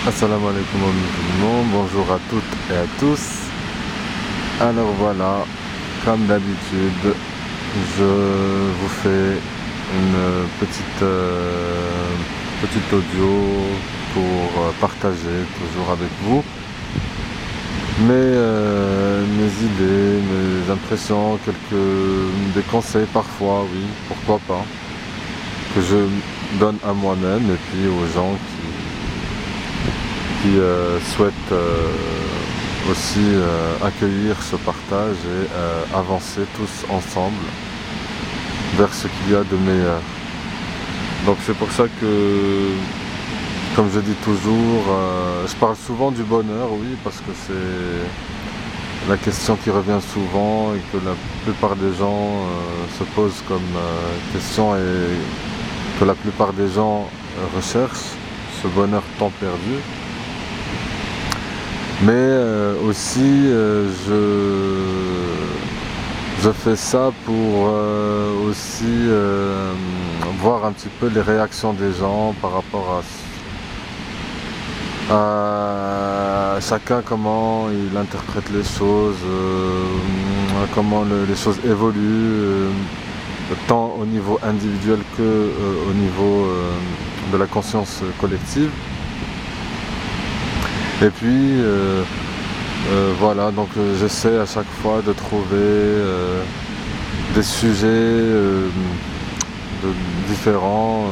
Assalamu alaikum au musulmans, bonjour à toutes et à tous. Alors voilà, comme d'habitude, je vous fais une petite audio pour partager toujours avec vous mes idées, mes impressions, des conseils parfois, oui, pourquoi pas, que je donne à moi-même et puis aux gens qui souhaitent aussi accueillir ce partage et avancer tous ensemble vers ce qu'il y a de meilleur. Donc c'est pour ça que, comme je dis toujours, je parle souvent du bonheur, oui, parce que c'est la question qui revient souvent et que la plupart des gens se posent comme question et que la plupart des gens recherchent, ce bonheur tant perdu. Mais aussi je fais ça pour aussi voir un petit peu les réactions des gens par rapport à chacun, comment il interprète les choses, comment les choses évoluent, tant au niveau individuel que au niveau de la conscience collective. Et puis voilà, donc j'essaie à chaque fois de trouver des sujets différents,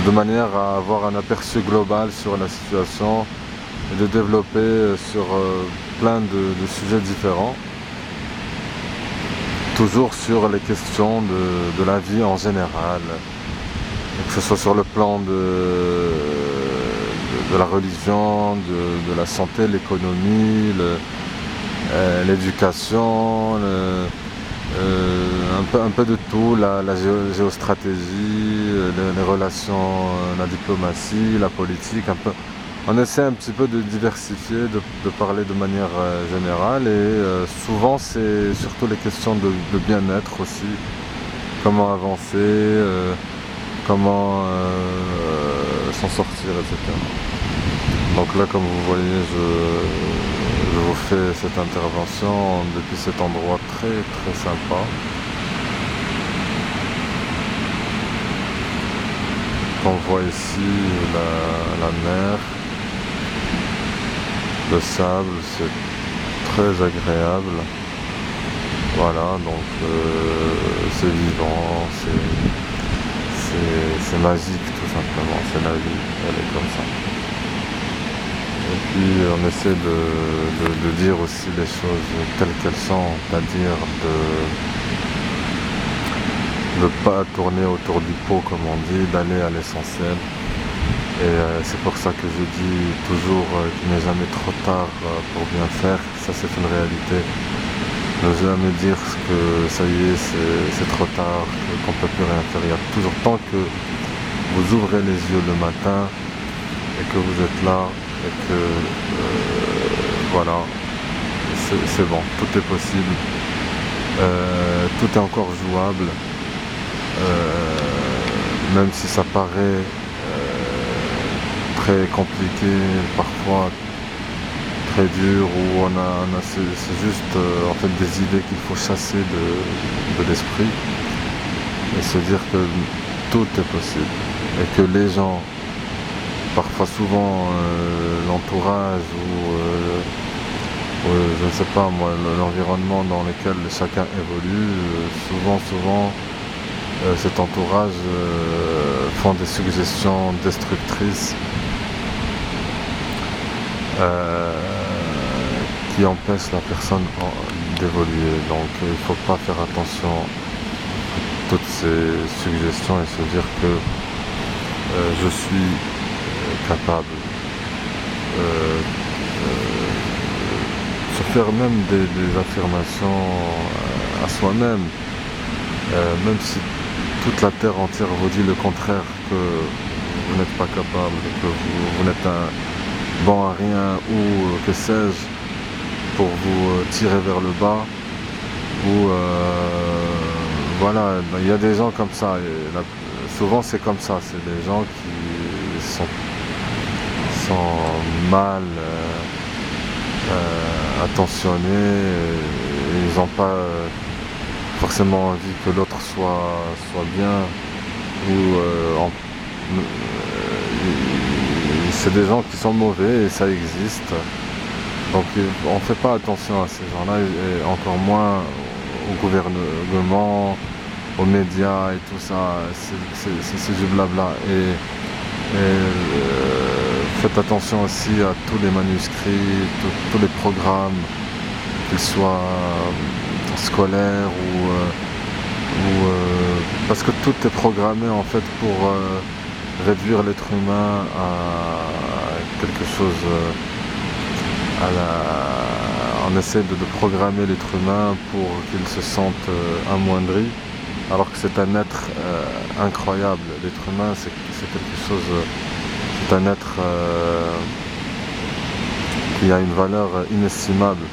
de manière à avoir un aperçu global sur la situation et de développer sur plein de sujets différents, toujours sur les questions de la vie en général, que ce soit sur le plan de la religion, de la santé, l'économie, l'éducation, un peu de tout, la géostratégie, les relations, la diplomatie, la politique, un peu. On essaie un petit peu de diversifier, de parler de manière générale et souvent c'est surtout les questions de bien-être aussi, comment avancer, comment s'en sortir, etc. Donc là, comme vous voyez, je vous fais cette intervention depuis cet endroit très très sympa. On voit ici la mer, le sable, c'est très agréable. Voilà, donc c'est vivant, c'est magique tout simplement, c'est la vie, elle est comme ça. Et puis on essaie de dire aussi les choses telles qu'elles sont, c'est-à-dire de ne pas tourner autour du pot comme on dit, d'aller à l'essentiel. Et c'est pour ça que je dis toujours qu'il n'est jamais trop tard pour bien faire, ça c'est une réalité. Ne jamais dire que ça y est, c'est trop tard, qu'on ne peut plus rien faire. Il y a toujours tant que vous ouvrez les yeux le matin et que vous êtes là et que voilà, c'est bon, tout est possible, tout est encore jouable, même si ça paraît très compliqué, parfois très dur, où c'est juste en fait des idées qu'il faut chasser de l'esprit et se dire que tout est possible et que les gens, parfois souvent l'entourage ou je ne sais pas moi, l'environnement dans lequel chacun évolue, souvent cet entourage font des suggestions destructrices qui empêchent la personne d'évoluer. Donc il ne faut pas faire attention à toutes ces suggestions et se dire que je suis capable, se faire même des affirmations à soi-même, même si toute la terre entière vous dit le contraire, que vous n'êtes pas capable, que vous n'êtes bon à rien ou que sais-je, pour vous tirer vers le bas, ou voilà, il y a des gens comme ça, et souvent c'est comme ça, c'est des gens qui sont mal attentionnés, et ils n'ont pas forcément envie que l'autre soit bien, ou c'est des gens qui sont mauvais et ça existe. Donc on ne fait pas attention à ces gens-là, et encore moins au gouvernement, aux médias et tout ça. C'est du blabla. Faites attention aussi à tous les manuscrits, tous les programmes, qu'ils soient scolaires parce que tout est programmé en fait pour réduire l'être humain à quelque chose. On essaie de programmer l'être humain pour qu'il se sente amoindri, alors que c'est un être incroyable. L'être humain, c'est quelque chose, c'est un être qui a une valeur inestimable.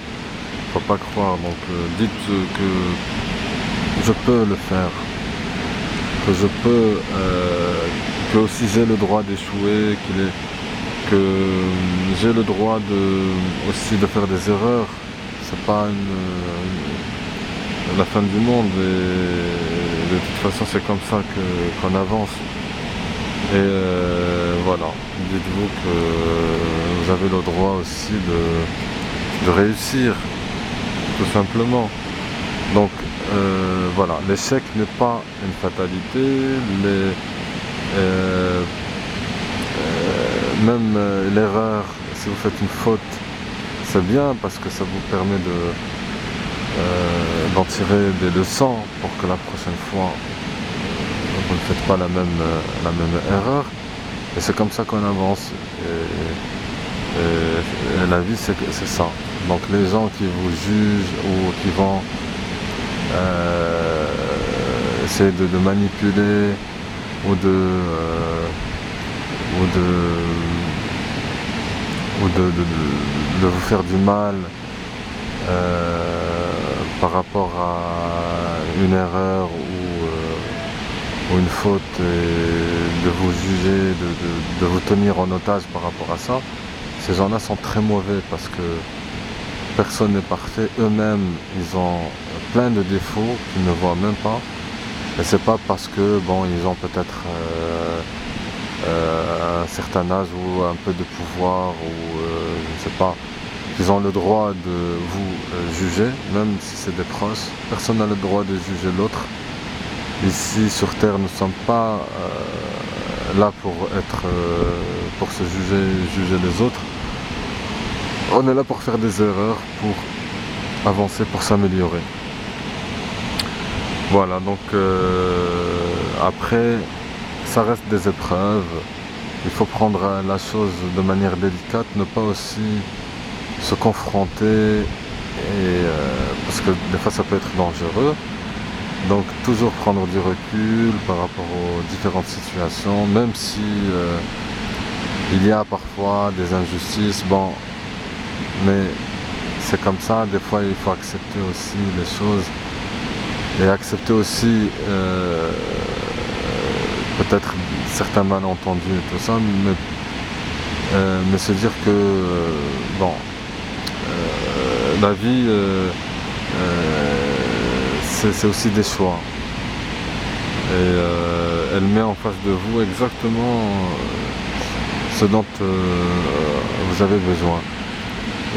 Faut pas croire. Donc dites que je peux le faire, que je peux, que aussi j'ai le droit d'échouer, que j'ai le droit aussi de faire des erreurs. C'est pas la fin du monde, et de toute façon c'est comme ça qu'on avance. Et voilà, dites-vous que vous avez le droit aussi de réussir, tout simplement. Donc voilà, l'échec n'est pas une fatalité, même l'erreur, si vous faites une faute, c'est bien parce que ça vous permet d'en tirer des leçons pour que la prochaine fois vous ne faites pas la même erreur. Et c'est comme ça qu'on avance. Et la vie, c'est ça. Donc les gens qui vous jugent ou qui vont essayer de manipuler ou de vous faire du mal par rapport à une erreur ou une faute, et de vous juger, de vous tenir en otage par rapport à ça. Ces gens-là sont très mauvais parce que personne n'est parfait. Eux-mêmes, ils ont plein de défauts qu'ils ne voient même pas. Et c'est pas parce que bon, ils ont peut-être un certain âge ou un peu de pouvoir ou je ne sais pas, qu'ils ont le droit de vous juger, même si c'est des proches. Personne n'a le droit de juger l'autre. Ici sur Terre, nous ne sommes pas là pour se juger les autres. On est là pour faire des erreurs, pour avancer, pour s'améliorer. Voilà, donc après, ça reste des épreuves. Il faut prendre la chose de manière délicate, ne pas aussi se confronter, parce que des fois ça peut être dangereux. Donc toujours prendre du recul par rapport aux différentes situations, même si il y a parfois des injustices, bon, mais c'est comme ça. Des fois il faut accepter aussi les choses, et accepter aussi peut-être certains malentendus et tout ça, mais se dire que bon, la vie c'est aussi des choix, et elle met en face de vous exactement ce dont vous avez besoin.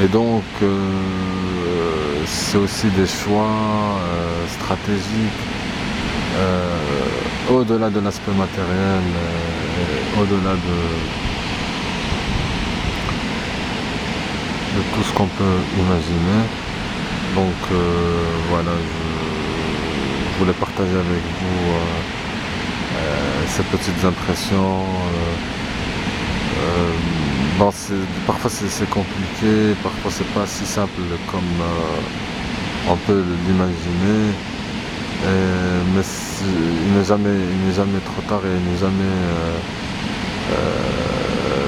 Et donc c'est aussi des choix stratégiques, au-delà de l'aspect matériel, au-delà de tout ce qu'on peut imaginer. Donc voilà, je voulais partager avec vous ces petites impressions. Bon, parfois c'est compliqué, parfois c'est pas si simple comme on peut l'imaginer, mais il n'est jamais trop tard, et il n'est jamais,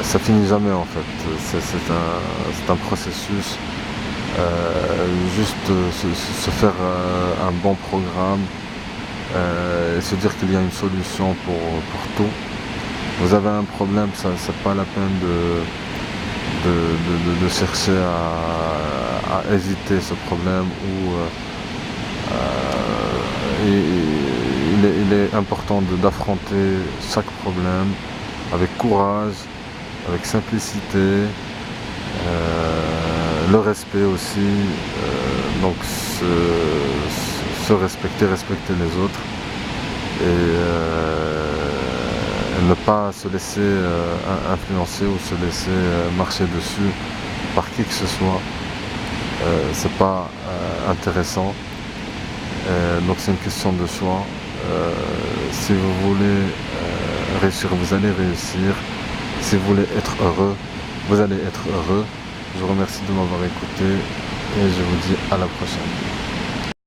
ça finit jamais en fait. C'est un processus. Juste se faire un bon programme, et se dire qu'il y a une solution pour tout. Vous avez un problème, c'est pas la peine de chercher à éviter ce problème ou il est important d'affronter chaque problème avec courage, avec simplicité, le respect aussi, donc se respecter, respecter les autres et ne pas se laisser influencer ou se laisser marcher dessus par qui que ce soit. C'est pas intéressant. Donc c'est une question de choix. Si vous voulez réussir, vous allez réussir. Si vous voulez être heureux, vous allez être heureux. Je vous remercie de m'avoir écouté et je vous dis à la prochaine.